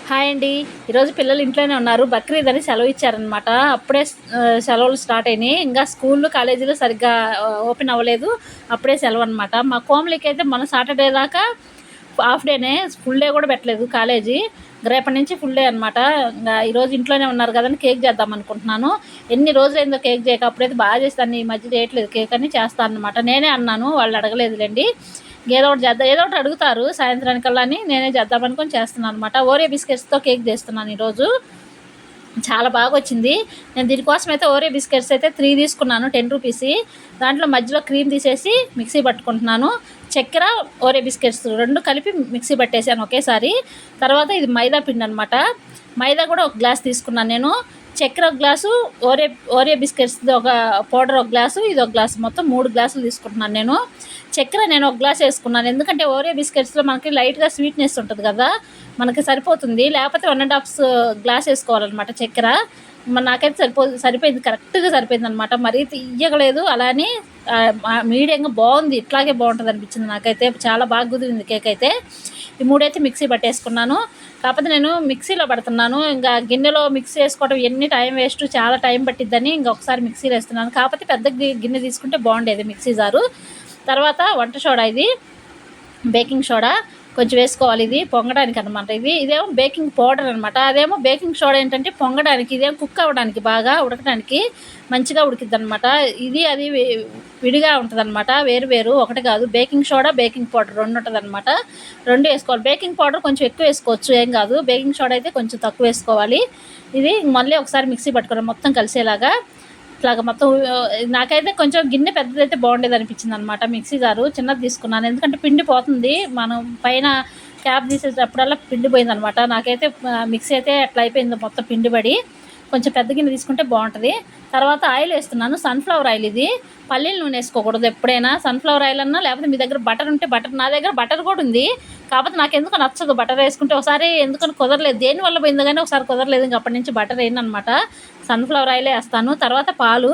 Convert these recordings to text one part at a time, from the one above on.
Hi అండి. ఈరోజు పిల్లలు ఇంట్లోనే ఉన్నారు. బక్రీద్ అని సెలవు ఇచ్చారనమాట. అప్పుడే సెలవులు స్టార్ట్ అయినాయి. ఇంకా స్కూళ్ళు, కాలేజీలు సరిగ్గా ఓపెన్ అవ్వలేదు. అప్పుడే సెలవనమాట. మా కోమలికైతే మొన్న సాటర్డే దాకా హాఫ్ డేనే, ఫుల్ డే కూడా పెట్టలేదు కాలేజీ. రేపటి నుంచి ఫుల్ డే అనమాట. ఇంకా ఈరోజు ఇంట్లోనే ఉన్నారు కదని కేక్ చేద్దాం అనుకుంటున్నాను. ఎన్ని రోజులైందో కేక్ చేయక. అప్పుడైతే బాగా చేస్తాను, ఈ మధ్య చేయట్లేదు కేక్ అని చేస్తాను అనమాట. నేనే అన్నాను, వాళ్ళు అడగలేదులేండి. ఏదో ఒకటి చేద్దాం, ఏదో ఒకటి అడుగుతారు సాయంత్రానికల్లా అని నేనే చేద్దాం అనుకొని చేస్తున్నాను అనమాట. ఓరియో బిస్కెట్స్తో కేక్ చేస్తున్నాను ఈరోజు. చాలా బాగా వచ్చింది. నేను దీనికోసం అయితే ఓరియో బిస్కెట్స్ అయితే 3 తీసుకున్నాను, 10 రూపీస్. దాంట్లో మధ్యలో క్రీమ్ తీసేసి మిక్సీ పట్టుకుంటున్నాను. చక్కెర, ఓరియో బిస్కెట్స్ 2 కలిపి మిక్సీ పట్టేసాను ఒకేసారి. తర్వాత ఇది మైదా పిండి అనమాట. మైదా కూడా ఒక గ్లాస్ తీసుకున్నాను నేను. చక్కెర ఒక గ్లాసు, ఓరియో బిస్కెట్స్ ఒక పౌడర్ ఒక గ్లాసు, ఇది ఒక గ్లాసు, మొత్తం 3 గ్లాసులు తీసుకుంటున్నాను నేను. చక్కెర నేను ఒక గ్లాస్ వేసుకున్నాను, ఎందుకంటే ఓరియో బిస్కెట్స్లో మనకి లైట్గా స్వీట్నెస్ ఉంటుంది కదా, మనకి సరిపోతుంది. లేకపోతే 1.5 గ్లాస్ వేసుకోవాలన్నమాట చక్కెర. నాకైతే సరిపోయింది, కరెక్ట్గా సరిపోయింది అనమాట. మరీ తీయగలేదు, అలానే మీడియంగా బాగుంది. ఇట్లాగే బాగుంటుంది అనిపించింది నాకైతే. చాలా బాగా కుదిరింది కేక్ అయితే. ఈ 3 అయితే మిక్సీ పట్టేసుకున్నాను. కాకపోతే నేను మిక్సీలో పడుతున్నాను, ఇంకా గిన్నెలో మిక్సీ వేసుకోవడం ఎన్ని టైం వేస్ట్, చాలా టైం పట్టిద్దని ఇంకొకసారి మిక్సీలో వేస్తున్నాను. కాకపోతే పెద్ద గిన్నె తీసుకుంటే బాగుండేది మిక్సీ జారు. తర్వాత వంట సోడా, ఇది బేకింగ్ సోడా కొంచెం వేసుకోవాలి, ఇది పొంగడానికి అనమాట. ఇదేమో బేకింగ్ పౌడర్ అనమాట. అదేమో బేకింగ్ సోడా ఏంటంటే పొంగడానికి, ఇదేమో కుక్ అవ్వడానికి, బాగా ఉడకడానికి మంచిగా ఉడికిద్ది అనమాట. అది విడిగా ఉంటుంది అనమాట, వేరు ఒకటి కాదు. బేకింగ్ సోడా, బేకింగ్ పౌడర్ 2 ఉంటుంది అనమాట. 2 వేసుకోవాలి. బేకింగ్ పౌడర్ కొంచెం ఎక్కువ వేసుకోవచ్చు, ఏం కాదు. బేకింగ్ సోడా అయితే కొంచెం తక్కువ వేసుకోవాలి. ఇది మళ్ళీ ఒకసారి మిక్సీ పట్టుకోవడం మొత్తం కలిసేలాగా. ఇట్లాగ మొత్తం నాకైతే కొంచెం గిన్నె పెద్దదైతే బాగుండేది అనిపించింది అనమాట. మిక్సీ జారు చిన్నది తీసుకున్నాను, ఎందుకంటే పిండి పోతుంది. మనం పైన క్యాప్ తీసేటప్పుడల్లా పిండి పోయిందనమాట. నాకైతే మిక్సీ అయితే అట్లా అయిపోయింది మొత్తం పిండి పడి. కొంచెం పెద్ద గిన్నె తీసుకుంటే బాగుంటుంది. తర్వాత ఆయిల్ వేస్తున్నాను, సన్ఫ్లవర్ ఆయిల్. ఇది పల్లీల నూనె వేసుకోకూడదు ఎప్పుడైనా. సన్ఫ్లవర్ ఆయిల్ అన్నా, లేకపోతే మీ దగ్గర బటర్ ఉంటే బటర్. నా దగ్గర బటర్ కూడా ఉంది, కాకపోతే నాకు ఎందుకు నచ్చదు బటర్ వేసుకుంటే. ఒకసారి ఎందుకని కుదరలేదు, దేనివల్ల పోయిందో కానీ ఒకసారి కుదరలేదు. ఇంక అప్పటి నుంచి బటర్ వేయనమాట, సన్ఫ్లవర్ ఆయిలే వేస్తాను. తర్వాత పాలు,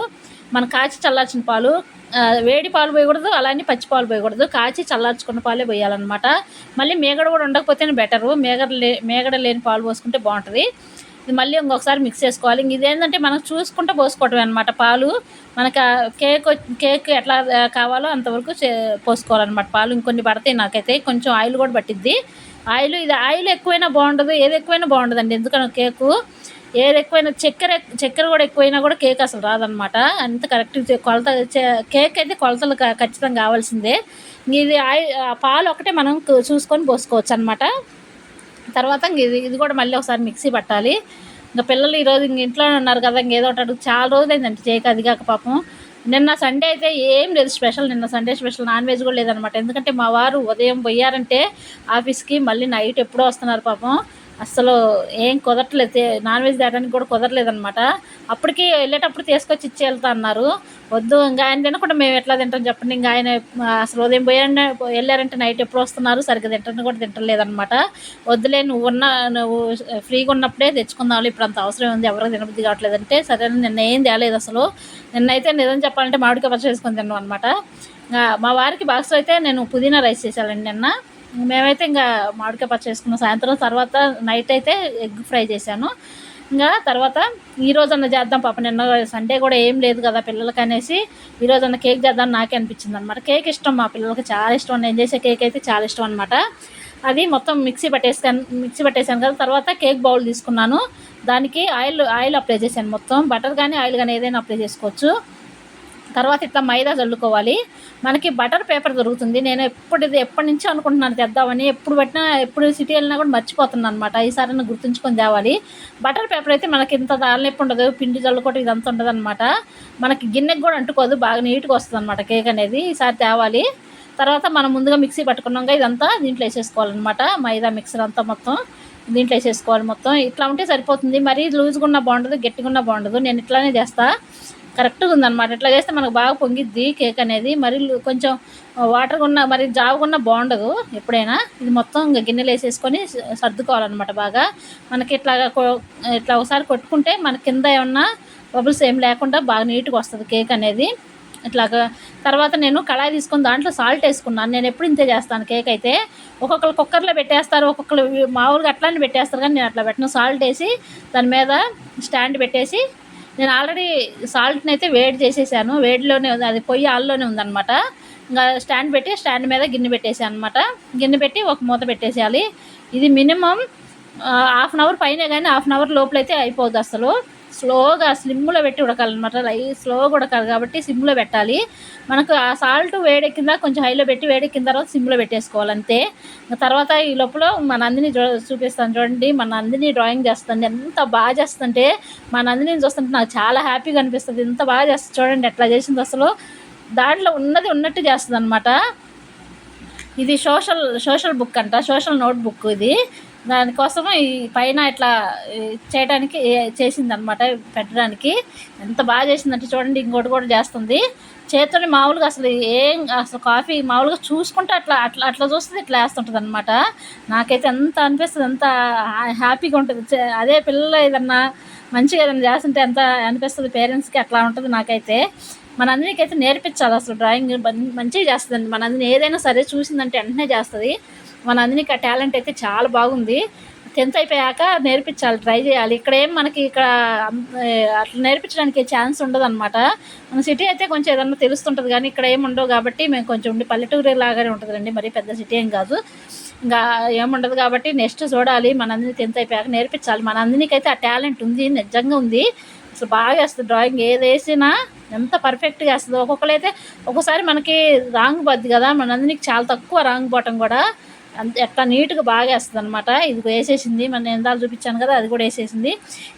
మన కాచి చల్లార్చిన పాలు. వేడి పాలు పోయకూడదు, అలానే పచ్చి పాలు పోయకూడదు, కాచి చల్లార్చుకున్న పాలే పోయాలన్నమాట. మళ్ళీ మేగడ కూడా ఉండకపోతేనే బెటరు. మేగడ లేని పాలు పోసుకుంటే బాగుంటుంది. ఇది మళ్ళీ ఇంకొకసారి మిక్స్ చేసుకోవాలి. ఇదేంటంటే మనం చూసుకుంటూ పోసుకోవటమే అనమాట పాలు. మనకు కేక్ ఎట్లా కావాలో అంతవరకు పోసుకోవాలన్నమాట పాలు. ఇంకొన్ని పడతాయి నాకైతే, కొంచెం ఆయిల్ కూడా పట్టిద్ది. ఆయిల్ ఎక్కువైనా బాగుండదు, ఏది ఎక్కువైనా బాగుండదండి. ఎందుకని కేకు ఏది ఎక్కువైనా, చక్కెర కూడా ఎక్కువైనా కూడా కేక్ అసలు రాదనమాట. అంత కరెక్ట్ కొలత. కేక్ అయితే కొలతలు ఖచ్చితంగా కావాల్సిందే. ఇది పాలు ఒకటే మనం చూసుకొని పోసుకోవచ్చు అనమాట. తర్వాత ఇది కూడా మళ్ళీ ఒకసారి మిక్సీ పట్టాలి. ఇంకా పిల్లలు ఈరోజు ఇంట్లోనే ఉన్నారు కదా, ఇంకేదో ఒకటి అడుగు. చాలా రోజులైందంటే చేయక, అది కాక పాపం నిన్న సండే అయితే ఏం లేదు స్పెషల్. నిన్న సండే స్పెషల్ నాన్ వెజ్ కూడా లేదనమాట. ఎందుకంటే మా వారు ఉదయం పోయారంటే ఆఫీస్కి, మళ్ళీ నైట్ ఎప్పుడో వస్తున్నారు పాపం. అస్సలు ఏం కుదరట్లేదు, నాన్ వెజ్ తేడానికి కూడా కుదరలేదనమాట. అప్పటికి వెళ్ళేటప్పుడు తీసుకొచ్చి ఇచ్చి వెళ్తా అన్నారు. వద్దు, ఇంకా ఆయన తినకుండా మేము ఎట్లా తింటాం చెప్పండి. ఇంకా ఆయన అసలు ఉదయం వెళ్ళారంటే నైట్ ఎప్పుడు వస్తున్నారు, సరిగ్గా తింటాను కూడా తింటలేదనమాట. వద్దులే, నువ్వు ఫ్రీగా ఉన్నప్పుడే తెచ్చుకుందాం, ఇప్పుడు అంత అవసరం ఉంది, ఎవరికి తినబుద్ధి కావట్లేదంటే సరే. నిన్న ఏం తేలేదు అసలు. నిన్నైతే నిజం చెప్పాలంటే మామిడికాయ పచ్చడి చేసుకొని తిన్నాం అనమాట. మా వారికి బాక్స్లో అయితే నేను పుదీనా రైస్ చేశానండి నిన్న. మేమైతే ఇంకా మామిడికాయ పచ్చడి చేసుకున్నాం సాయంత్రం. తర్వాత నైట్ అయితే ఎగ్ ఫ్రై చేశాను. ఇంకా తర్వాత ఈరోజన్నా చేద్దాం పాప, నిన్న సండే కూడా ఏం లేదు కదా పిల్లలకి అనేసి ఈరోజన్నా కేక్ చేద్దాం నాకే అనిపించింది అనమాట. కేక్ ఇష్టం మా పిల్లలకి, చాలా ఇష్టం. నేను చేసే కేక్ అయితే చాలా ఇష్టం అనమాట. అది మొత్తం మిక్సీ పట్టేసాను కదా. తర్వాత కేక్ బౌల్ తీసుకున్నాను, దానికి ఆయిల్ అప్లై చేశాను. మొత్తం బటర్ కానీ ఆయిల్ కానీ ఏదైనా అప్లై చేసుకోవచ్చు. తర్వాత ఇట్లా మైదా చల్లుకోవాలి. మనకి బటర్ పేపర్ దొరుకుతుంది. నేను ఎప్పటి నుంచో అనుకుంటున్నాను తెద్దామని. ఎప్పుడు సిటీ వెళ్ళినా కూడా మర్చిపోతున్నాను అనమాట. ఈసారి గుర్తుంచుకొని తేవాలి. బటర్ పేపర్ అయితే మనకి ఇంత దానినొప్పి ఉండదు, పిండి చల్లుకోవటం ఇదంతా ఉండదు అనమాట. మనకి గిన్నెకి కూడా అంటుకోదు, బాగా నీట్గా వస్తుంది అనమాట కేక్ అనేది. ఈసారి తేవాలి. తర్వాత మనం ముందుగా మిక్సీ పట్టుకున్నాక ఇదంతా దీంట్లో వేసేసుకోవాలన్నమాట. మైదా మిక్సర్ అంతా మొత్తం దీంట్లో వేసేసుకోవాలి. మొత్తం ఇట్లా ఉంటే సరిపోతుంది. మరీ లూజ్గా ఉన్నా బాగుండదు, గట్టిగా ఉన్నా బాగుండదు. నేను ఇట్లానే చేస్తాను, కరెక్ట్గా ఉందన్నమాట. ఇట్లా చేస్తే మనకు బాగా పొంగిద్ది కేక్ అనేది. మరి కొంచెం వాటర్గా ఉన్న, మరి జావుగా ఉన్న బాగుండదు ఎప్పుడైనా. ఇది మొత్తం ఇంకా గిన్నెలు వేసేసుకొని సర్దుకోవాలన్నమాట బాగా. మనకి ఇట్లా ఒకసారి కొట్టుకుంటే మన కింద ఏమన్నా బబుల్స్ ఏం లేకుండా బాగా నీట్గా వస్తుంది కేక్ అనేది. ఇట్లాగా. తర్వాత నేను కళాయి తీసుకొని దాంట్లో సాల్ట్ వేసుకున్నాను. నేను ఎప్పుడు ఇంతే చేస్తాను. కేక్ అయితే ఒక్కొక్కరు కుక్కర్లో పెట్టేస్తారు, ఒక్కొక్కరు మామూలుగా అట్లానే పెట్టేస్తారు, కానీ నేను అట్లా పెట్టను. సాల్ట్ వేసి దాని మీద స్టాండ్ పెట్టేసి, నేను ఆల్రెడీ సాల్ట్ని అయితే వేడి చేసేసాను. వేడిలోనే ఉంది, అది పొయ్యి ఆల్లోనే ఉందన్నమాట. ఇంకా స్టాండ్ పెట్టి స్టాండ్ మీద గిన్నె పెట్టేసాను అనమాట. గిన్నె పెట్టి ఒక మూత పెట్టేసేయాలి. ఇది మినిమం హాఫ్ అన్ అవర్ పైనే, కానీ హాఫ్ అన్ అవర్ లోపలైతే అయిపోద్ది. అసలు స్లోగా స్లిమ్లో పెట్టి ఉడకాలన్నమాట. స్లోగా ఉడకాలి కాబట్టి సిమ్లో పెట్టాలి. మనకు ఆ సాల్ట్ వేడెక్కిందా కొంచెం హైలో పెట్టి, వేడెక్కిన తర్వాత సిమ్లో పెట్టేసుకోవాలి అంతే. తర్వాత ఈ లోపల మా నందిని చూపిస్తాను చూడండి. మా నందిని డ్రాయింగ్ చేస్తుంది. ఎంత బాగా చేస్తుంటే మా నందిని చూస్తుంటే నాకు చాలా హ్యాపీగా అనిపిస్తుంది. ఎంత బాగా చేస్తుంది చూడండి ఎట్లా చేసింది. అసలు దాంట్లో ఉన్నది ఉన్నట్టు చేస్తుంది అనమాట. ఇది సోషల్ బుక్ అంట, సోషల్ నోట్ బుక్ ఇది. దానికోసం ఈ పైన ఇట్లా చేయడానికి చేసిందనమాట, పెట్టడానికి. ఎంత బాగా చేసిందంటే చూడండి. ఇంకోటి కూడా చేస్తుంది చేతితోని. మామూలుగా అసలు కాఫీ మామూలుగా చూసుకుంటే అట్లా అట్లా అట్లా చూస్తుంది, ఇట్లా వేస్తుంటుంది అనమాట. నాకైతే ఎంత అనిపిస్తుంది, ఎంత హ్యాపీగా ఉంటుంది. అదే పిల్లలు ఏదన్నా మంచిగా ఏదైనా చేస్తుంటే ఎంత అనిపిస్తుంది పేరెంట్స్కి, అట్లా ఉంటుంది నాకైతే. మన అందరికైతే నేర్పించాలి అసలు. డ్రాయింగ్ మంచిగా చేస్తుందండి మన అందరిని. ఏదైనా సరే చూసిందంటే వెంటనే చేస్తుంది. మన అందరికి ఆ టాలెంట్ అయితే చాలా బాగుంది. 10th అయిపోయాక నేర్పించాలి, ట్రై చేయాలి. మనకి ఇక్కడ అట్లా నేర్పించడానికి ఛాన్స్ ఉండదు అనమాట. మన సిటీ అయితే కొంచెం ఏదన్నా తెలుస్తుంటుంది, కానీ ఇక్కడ ఏముండవు కాబట్టి మేము కొంచెం ఉండి పల్లెటూరు లాగానే ఉంటుందండి, మరి పెద్ద సిటీ ఏం కాదు. ఇంకా ఏముండదు కాబట్టి నెక్స్ట్ చూడాలి. మనందరినీ 10th అయిపోయాక నేర్పించాలి. మనందరికీ అయితే ఆ టాలెంట్ ఉంది, నిజంగా ఉంది. అసలు బాగా వేస్తుంది డ్రాయింగ్. ఏది వేసినా ఎంత పర్ఫెక్ట్గా వేస్తుంది. ఒక్కొక్కరైతే ఒక్కోసారి మనకి రాంగ్ పోద్ది కదా, మనందరికీ చాలా తక్కువ రాంగ్ పోవటం కూడా. ఎట్లా నీట్గా బాగా వేస్తుంది అనమాట. ఇది వేసేసింది, మన ఎందాలు చూపించాను కదా, అది కూడా వేసేసింది.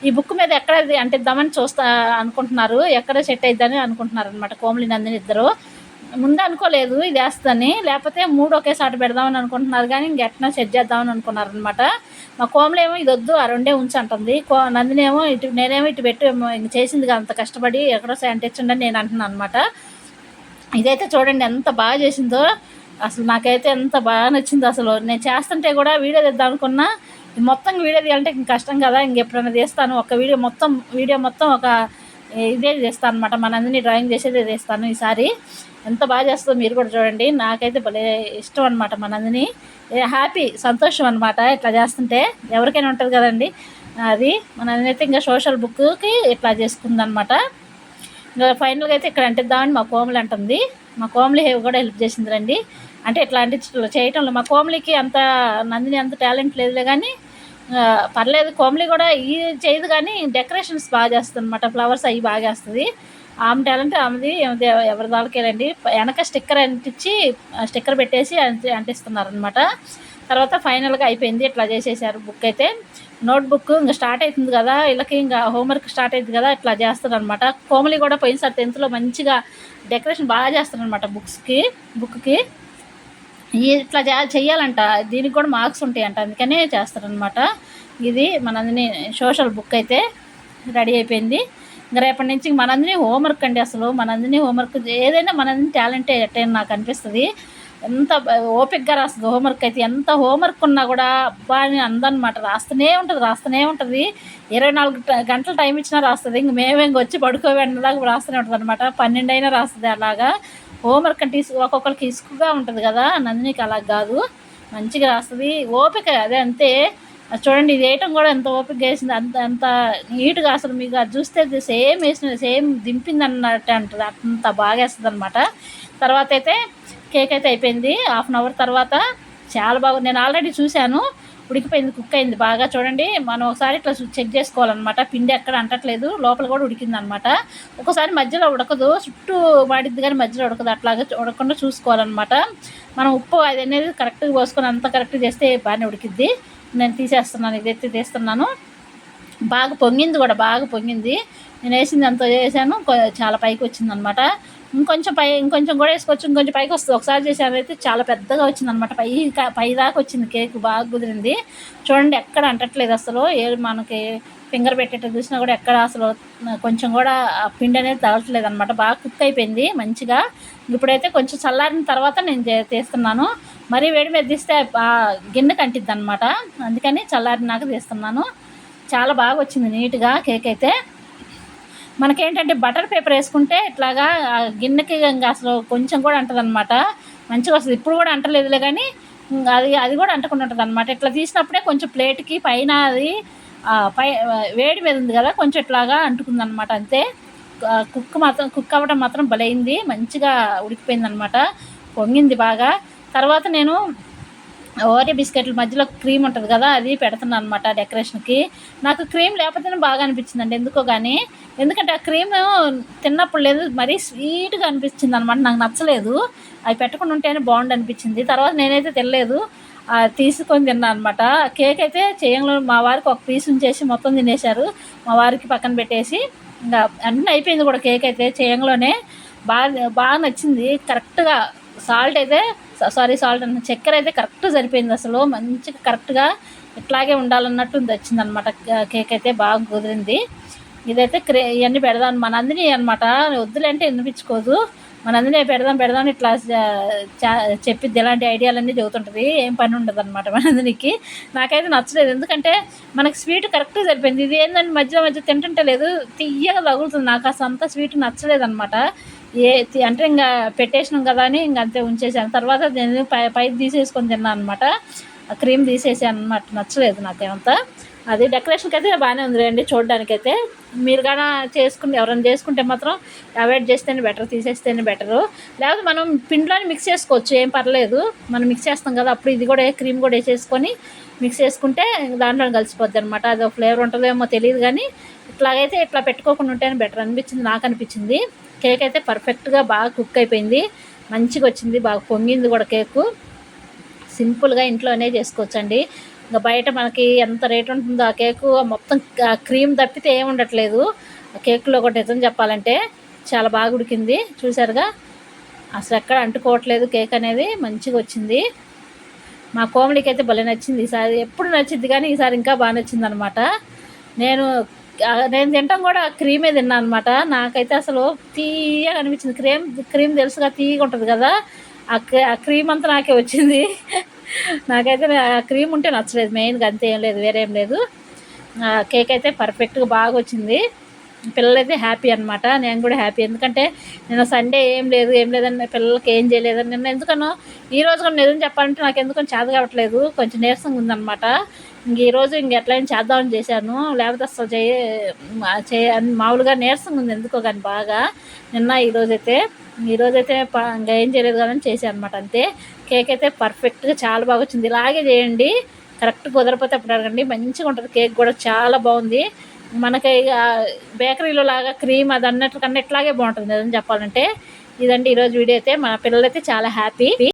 ఈ బుక్ మీద ఎక్కడ అంటిద్దామని అనుకుంటున్నారు, ఎక్కడ సెట్ అయిద్దని అనుకుంటున్నారు అనమాట కోమలి నందిని ఇద్దరు. ముందు అనుకోలేదు ఇది వేస్తుందని, లేకపోతే 3 ఒకేసారి పెడదామని అనుకుంటున్నారు, కానీ ఇంకెట్లా సెట్ చేద్దామని అనుకున్నారు అనమాట. మా కోమలు ఏమో ఇది వద్దు, ఆ 2 ఉంచంటుంది. నందిని ఏమో నేనేమో ఇటు పెట్టి ఇంక చేసింది అంత కష్టపడి ఎక్కడో అంటించండి అని నేను అంటున్నాను అనమాట. ఇదైతే చూడండి ఎంత బాగా చేసిందో. అసలు నాకైతే ఎంత బాగా నచ్చింది. అసలు నేను చేస్తుంటే కూడా వీడియో తీద్దాం అనుకున్నా, మొత్తం వీడియో తీయాలంటే ఇంక కష్టం కదా. ఇంకెప్పుడైనా తీస్తాను ఒక వీడియో మొత్తం ఒక ఇదే చేస్తాను అనమాట. మన అందరినీ డ్రాయింగ్ చేసేదే చేస్తాను ఈసారి. ఎంత బాగా చేస్తుందో మీరు కూడా చూడండి. నాకైతే భలే ఇష్టం అనమాట. మన అందరినీ హ్యాపీ, సంతోషం అనమాట ఇట్లా చేస్తుంటే. ఎవరికైనా ఉంటుంది కదండి అది. మన అయితే ఇంకా సోషల్ బుక్కి ఇట్లా చేసుకుందనమాట. ఇంకా ఫైనల్గా అయితే ఇక్కడ అంటిద్దామని మా కోమలి అంటుంది. మా కోమలి కూడా హెల్ప్ చేసింది రండి. అంటే ఇట్లా చేయటంలో మా కోమలికి అంత నందిని అంత టాలెంట్ లేదులే, కానీ పర్లేదు. కోమలి కూడా ఈ చేయదు, కానీ డెకరేషన్స్ బాగా చేస్తుంది అనమాట. ఫ్లవర్స్ అవి బాగా వేస్తుంది. ఆమె టాలెంట్ ఆమెది, ఎవరి దానికేలండి. వెనక స్టిక్కర్ పెట్టేసి అంటిస్తున్నారనమాట. తర్వాత ఫైనల్గా అయిపోయింది, ఇట్లా చేసేసారు బుక్ అయితే. నోట్ బుక్ ఇంకా స్టార్ట్ అవుతుంది కదా, వీళ్ళకి ఇంకా హోంవర్క్ స్టార్ట్ అవుతుంది కదా, ఇట్లా చేస్తారు అనమాట. కోమలి కూడా పోయినసారి 10th మంచిగా డెకరేషన్ బాగా చేస్తారనమాట బుక్కి. ఇట్లా చెయ్యాలంట, దీనికి కూడా మార్క్స్ ఉంటాయంట, అందుకనే చేస్తారనమాట. ఇది మనందరినీ సోషల్ బుక్ అయితే రెడీ అయిపోయింది. ఇంకా రేపటి నుంచి మనందరినీ హోంవర్క్ అండి. అసలు మనందరినీ హోంవర్క్ ఏదైనా మనందరినీ టాలెంటే ఎట్టైనా నాకు అనిపిస్తుంది. ఎంత ఓపికగా రాస్తుంది హోంవర్క్ అయితే. ఎంత హోంవర్క్ ఉన్నా కూడా అబ్బా అని అందనమాట. రాస్తూనే ఉంటుంది. 24 గంటలు టైం ఇచ్చినా రాస్తుంది. ఇంక ఇంక వచ్చి పడుకోవేండాక రాస్తూనే ఉంటుంది అనమాట. 12 అయినా రాస్తుంది అలాగా. హోంవర్క్ అంటే ఒక్కొక్కరికి ఇసుకుగా ఉంటుంది కదా, నందినికి అలా కాదు, మంచిగా రాస్తుంది. ఓపిక అదే అంతే. చూడండి ఇది వేయటం కూడా ఎంత ఓపిక వేసింది, అంత నీట్గా. అసలు మీకు అది చూస్తే సేమ్ దింపింది అన్నట్టు అంటుంది, అంత బాగా వేస్తుంది అనమాట. తర్వాత అయితే కేక్ అయితే అయిపోయింది. హాఫ్ అన్ అవర్ తర్వాత చాలా బాగుంది. నేను ఆల్రెడీ చూశాను, ఉడికిపోయింది, కుక్ అయింది బాగా. చూడండి మనం ఒకసారి ఇట్లా చెక్ చేసుకోవాలన్నమాట. పిండి ఎక్కడ అంటట్లేదు, లోపల కూడా ఉడికింది అనమాట. ఒకసారి మధ్యలో ఉడకదు, చుట్టూ మాడిద్ది కానీ మధ్యలో ఉడకదు. అట్లాగా ఉడకకుండా చూసుకోవాలన్నమాట. మనం ఉప్పు అది అనేది కరెక్ట్గా పోసుకొని అంత కరెక్ట్గా చేస్తే బాగానే ఉడికిద్ది. నేను తీసేస్తున్నాను, ఇదైతే తీస్తున్నాను. బాగా పొంగింది. నేను వేసింది అంత చేశాను, చాలా పైకి వచ్చింది అనమాట. ఇంకొంచెం కూడా వేసుకోవచ్చు, ఇంకొంచెం పైకి వస్తుంది. ఒకసారి చేసాను అయితే చాలా పెద్దగా వచ్చింది అనమాట. పై దాకా వచ్చింది కేక్, బాగా కుదిరింది. చూడండి ఎక్కడ అంటట్లేదు అసలు. మనకి ఫింగర్ పెట్టేట్టు చూసినా కూడా ఎక్కడ అసలు కొంచెం కూడా పిండి అనేది తగలట్లేదు అనమాట. బాగా కుక్ అయిపోయింది మంచిగా. ఇప్పుడైతే కొంచెం చల్లారిన తర్వాత నేను తీస్తున్నాను. మరీ వేడి మీద తీస్తే గిన్నెకి అంటిద్ది అనమాట, అందుకని చల్లారినాక తీస్తున్నాను. చాలా బాగా వచ్చింది నీట్గా కేక్ అయితే. మనకేంటంటే బటర్ పేపర్ వేసుకుంటే ఇట్లాగా గిన్నెకి ఇంకా అసలు కొంచెం కూడా అంటదనమాట, మంచిగా వస్తుంది. ఇప్పుడు కూడా అంటలేదులే కానీ అది అది కూడా అంటకుండా ఉంటుంది అనమాట. ఇట్లా తీసినప్పుడే కొంచెం ప్లేట్కి పైన అది పై వేడి మీద ఉంది కదా, కొంచెం ఇట్లాగా అంటుకుందనమాట అంతే. కుక్ అవ్వడం మాత్రం బలైంది, మంచిగా ఉడికిపోయింది అనమాట, పొంగింది బాగా. తర్వాత నేను ఓరియో బిస్కెట్ల మధ్యలో క్రీమ్ ఉంటుంది కదా, అది పెడుతున్నాను అనమాట డెకరేషన్కి. నాకు క్రీమ్ లేకపోతేనే బాగా అనిపించిందండి ఎందుకో కానీ, ఎందుకంటే ఆ క్రీమ్ తిన్నప్పుడు లేదు, మరీ స్వీట్గా అనిపించింది అనమాట, నాకు నచ్చలేదు. అవి పెట్టకుండా ఉంటేనే బాగుండు అనిపించింది. తర్వాత నేనైతే తినలేదు, తీసుకొని తిన్నాను అనమాట. కేక్ అయితే చేయంలో మా వారికి ఒక పీస్ ఉంచేసి మొత్తం తినేశారు, మా వారికి పక్కన పెట్టేసి. ఇంకా అన్నీ అయిపోయింది కూడా, కేక్ అయితే చేయంలోనే. బాగా నచ్చింది. కరెక్ట్గా సాల్ట్ అయితే సాల్ట్ అన్న చక్కెర అయితే కరెక్ట్ సరిపోయింది, అసలు మంచిగా కరెక్ట్గా ఇట్లాగే ఉండాలన్నట్టు వచ్చిందనమాట. కేక్ అయితే బాగా కుదిరింది. ఇదైతే ఇవన్నీ పెడదాం మన నందిని అనమాట, వద్దులే అంటే వినిపించుకోదు. మన నందిని పెడదాం ఇట్లా చెప్పిద్ది, ఎలాంటి ఐడియాలన్నీ చెబుతుంటుంది, ఏం పని ఉండదు అనమాట మన నందినికి. నాకైతే నచ్చలేదు, ఎందుకంటే మనకి స్వీట్ కరెక్ట్గా సరిపోయింది. ఇది ఏంటంటే మధ్య తింటుంటే లేదు, తీయగా తగులుతుంది, నాకు అసలు అంత స్వీట్ నచ్చలేదు అనమాట. అంటే ఇంకా పెట్టేసినాం కదా అని ఇంక అంతే ఉంచేసాను. తర్వాత నేను పైకి తీసేసుకొని తిన్నాను అనమాట, ఆ క్రీమ్ తీసేసాను అనమాట, నచ్చలేదు నాకేమంతా. అది డెకరేషన్కి అయితే బాగానే ఉంది అండి చూడడానికైతే. మీరు కానీ ఎవరైనా చేసుకుంటే మాత్రం అవాయిడ్ చేస్తేనే బెటర్, తీసేస్తేనే బెటరు. లేకపోతే మనం పిండిలోనే మిక్స్ చేసుకోవచ్చు, ఏం పర్లేదు. మనం మిక్స్ చేస్తాం కదా, అప్పుడు ఇది కూడా క్రీమ్ కూడా వేసేసుకొని మిక్స్ చేసుకుంటే దాంట్లో కలిసిపోద్ది అనమాట. అది ఫ్లేవర్ ఉంటుందేమో తెలియదు కానీ, ఇట్లాగైతే ఇట్లా పెట్టుకోకుండా ఉంటేనే బెటర్ అనిపించింది, నాకు అనిపించింది. కేక్ అయితే పర్ఫెక్ట్గా బాగా కుక్ అయిపోయింది, మంచిగా వచ్చింది, బాగా పొంగింది కూడా కేకు. సింపుల్గా ఇంట్లోనే చేసుకోవచ్చండి. ఇంకా బయట మనకి ఎంత రేట్ ఉంటుందో ఆ కేకు, మొత్తం క్రీమ్ తప్పితే ఏమి ఉండట్లేదు ఆ కేకులో కూడా. నిజం చెప్పాలంటే చాలా బాగా ఉడికింది, చూసారుగా, అసలు ఎక్కడ అంటుకోవట్లేదు కేక్ అనేది, మంచిగా వచ్చింది. మా కోమలికి అయితే భలే నచ్చింది ఈసారి, ఎప్పుడు నచ్చింది కానీ ఈసారి ఇంకా బాగా నచ్చింది అనమాట. నేను తినటం కూడా క్రీమే తిన్నాను అనమాట. నాకైతే అసలు తీయగా అనిపించింది. క్రీమ్ తెలుసుగా, తీయగా ఉంటుంది కదా, ఆ క్రీమ్ అంతా నాకే వచ్చింది. నాకైతే ఆ క్రీమ్ ఉంటే నచ్చలేదు మెయిన్గా, అంతే, ఏం లేదు, వేరేం లేదు. కేక్ అయితే పర్ఫెక్ట్గా బాగా వచ్చింది. పిల్లలైతే హ్యాపీ అనమాట, నేను కూడా హ్యాపీ. ఎందుకంటే నిన్న సండే ఏం లేదని పిల్లలకి ఏం చేయలేదని, నిన్న ఎందుకనో ఈరోజు కూడా నిజం చెప్పాలంటే నాకు ఎందుకని చేత కావట్లేదు, కొంచెం నీరసంగా ఉందన్నమాట. ఈరోజు ఎట్లయినా చేద్దామని చేశాను, లేకపోతే అసలు మామూలుగా నీరసంగా ఉంది ఎందుకో కానీ బాగా. ఈరోజైతే ఇంకా ఏం చేయలేదు కానీ చేశాను అనమాట, అంతే. కేక్ అయితే పర్ఫెక్ట్గా చాలా బాగా వచ్చింది. ఇలాగే చేయండి, కరెక్ట్ కుదరపోతే అప్పుడు అడగండి, మంచిగా ఉంటుంది. కేక్ కూడా చాలా బాగుంది. మనకి బేకరీలో లాగా క్రీమ్ అది అన్నట్టు కన్నా ఇట్లాగే బాగుంటుంది నిజం చెప్పాలంటే. ఇదండి ఈరోజు వీడియో అయితే. మన పిల్లలైతే చాలా హ్యాపీ.